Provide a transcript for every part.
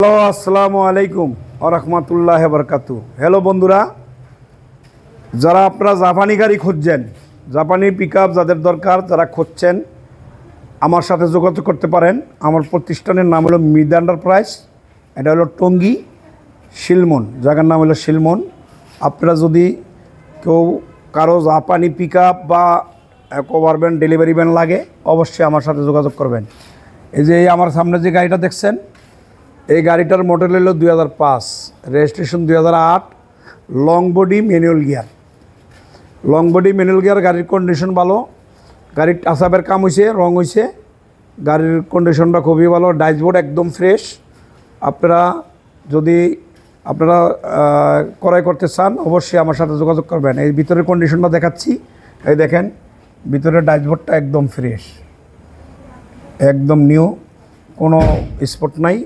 Hello, আসসালামু আলাইকুম ওয়া রাহমাতুল্লাহি ওয়া বারাকাতুহু। হ্যালো বন্ধুরা, যারা আপনারা জাপানি গাড়ি খুঁজছেন, জাপানি পিকআপ যাদের দরকার, যারা খুঁজছেন আমার সাথে যোগাযোগ করতে পারেন। আমার প্রতিষ্ঠানের নাম হলো মিদা এন্টারপ্রাইজ। এটা হলো টঙ্গী শিলমন, জায়গার নাম হলো শিলমন। আপনারা যদি কেউ কারো জাপানি পিকআপ বা কভার ভ্যান, ডেলিভারি ভ্যান লাগে, অবশ্যই আমার সাথে যোগাযোগ করবেন। এই যে আমার সামনে যে গাড়িটা দেখছেন, এই গাড়িটার মডেল হলো 2005, registration 2008, long body manual gear. Long body manual gear, গাড়ির কন্ডিশন ভালো, গাড়ির টাচাপের কাম হয়েছে, রং হয়েছে, গাড়ির কন্ডিশনটা খুবই ভালো, ড্যাশবোর্ড একদম ফ্রেশ। আপনারা যদি ক্রয় করতে চান, অবশ্যই আমার সাথে যোগাযোগ করবেন। এই ভিতরের কন্ডিশনটা দেখাচ্ছি, এই দেখেন ভিতরের ড্যাশবোর্ডটা একদম ফ্রেশ, একদম নিউ, কোনো স্পট নাই,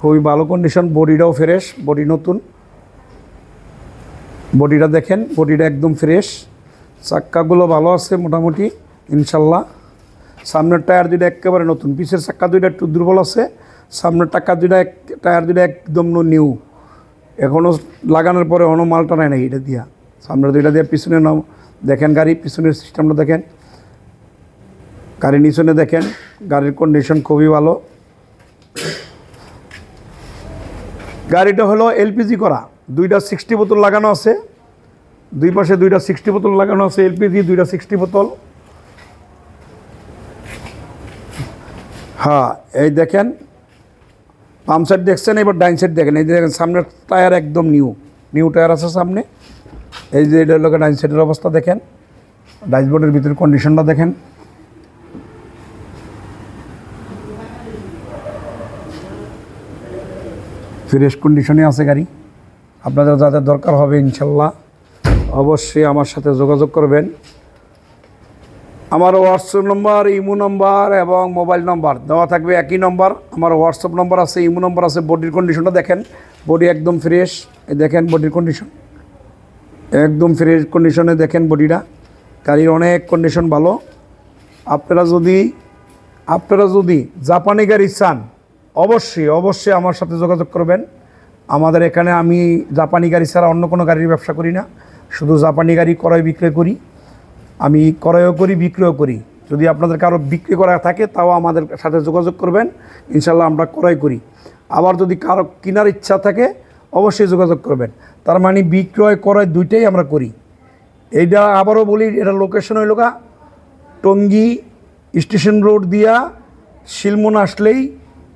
খুবই ভালো কন্ডিশন। বডিটাও ফ্রেশ, বডি নতুন, বডিটা দেখেন, বডিটা একদম ফ্রেশ, চাক্কাগুলো ভালো আছে মোটামুটি ইনশাল্লাহ। সামনের টায়ার দুইটা একেবারে নতুন, পিছের চাক্কা দুইটা একটু দুর্বল আছে, সামনের টায়ার দুইটা একদম নিউ, এখনও লাগানোর পরে অন্য মালটা নেয় না এটা দিয়া। সামনের দুইটা দিয়ে পিছনে নাও দেখেন, গাড়ি পিছনের সিস্টেমটা দেখেন, গাড়ির নিচনে দেখেন, গাড়ির কন্ডিশন খুবই ভালো। গাড়িটা হলো এলপিজি করা, দুইটা 60 বোতল লাগানো আছে, দুই পাশে দুইটা 60 বোতল লাগানো আছে, এলপিজি দুইটা 60 বোতল। হ্যাঁ, এই দেখেন বাম সাইড দেখছেন, এবার ডাইন সাইড দেখেন, এই দেখেন সামনের টায়ার একদম নিউ টায়ার আছে সামনে। এই যে এটা লোকের ডাইন সাইডের অবস্থা দেখেন, ড্যাশবোর্ডের ভিতরে কন্ডিশনটা দেখেন, ফ্রেশ কন্ডিশনে আছে গাড়ি। আপনাদের যাদের দরকার হবে ইনশাল্লাহ অবশ্যই আমার সাথে যোগাযোগ করবেন। আমার হোয়াটসঅ্যাপ নম্বর, ইমো নম্বর এবং মোবাইল নম্বর দেওয়া থাকবে, একই নম্বর। আমার হোয়াটসঅ্যাপ নম্বর আছে, ইমো নম্বর আছে। বডির কন্ডিশনটা দেখেন, বডি একদম ফ্রেশ, এই দেখেন বডির কন্ডিশন একদম ফ্রেশ কন্ডিশনে দেখেন বডিটা, গাড়ির অনেক কন্ডিশন ভালো। আপনারা যদি জাপানি গাড়ি চান, অবশ্যই আমার সাথে যোগাযোগ করবেন। আমাদের এখানে আমি জাপানি গাড়ি ছাড়া অন্য কোনো গাড়ির ব্যবসা করি না, শুধু জাপানি গাড়ি ক্রয় বিক্রয় করি। আমি ক্রয়ও করি, বিক্রয়ও করি। যদি আপনাদের কারো বিক্রি করা থাকে তাও আমাদের সাথে যোগাযোগ করবেন, ইনশাল্লাহ আমরা ক্রয় করি। আবার যদি কারো কেনার ইচ্ছা থাকে অবশ্যই যোগাযোগ করবেন। তার মানে বিক্রয় ক্রয় দুইটাই আমরা করি। এইটা আবারও বলি, এটা লোকেশন হইল টঙ্গী স্টেশন রোড দিয়া শিলমন আসলেই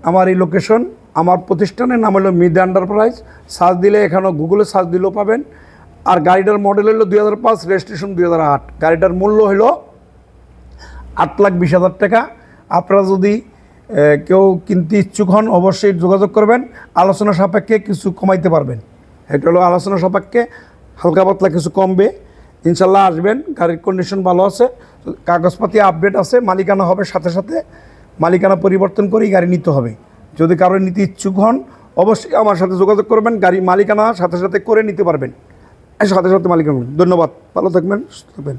আমার এই লোকেশন। আমার প্রতিষ্ঠানের নাম হলো মিদা এন্টারপ্রাইজ। সার্চ দিলে, এখানেও গুগলে সার্চ দিলেও পাবেন। আর গাড়িটার মডেল হলো 2005, রেজিস্ট্রেশন 2008। গাড়িটার মূল্য হলো 8,20,000 টাকা। আপনারা যদি কেউ কিনতে ইচ্ছুক হন অবশ্যই যোগাযোগ করবেন, আলোচনা সাপেক্ষে কিছু কমাইতে পারবেন। এটা হলো আলোচনা সাপেক্ষে, হালকা পাতলা কিছু কমবে ইনশাল্লাহ। আসবেন, গাড়ির কন্ডিশন ভালো আছে, কাগজপাতি আপডেট আছে, মালিকানা হবে সাথে সাথে, মালিকানা পরিবর্তন করেই গাড়ি নিতে হবে। যদি কারো নিতে ইচ্ছুক হন অবশ্যই আমার সাথে যোগাযোগ করবেন, গাড়ি মালিকানা সাথে সাথে করে নিতে পারবেন, সাথে সাথে মালিকানা। ধন্যবাদ, ভালো থাকবেন, সুস্থ থাকবেন।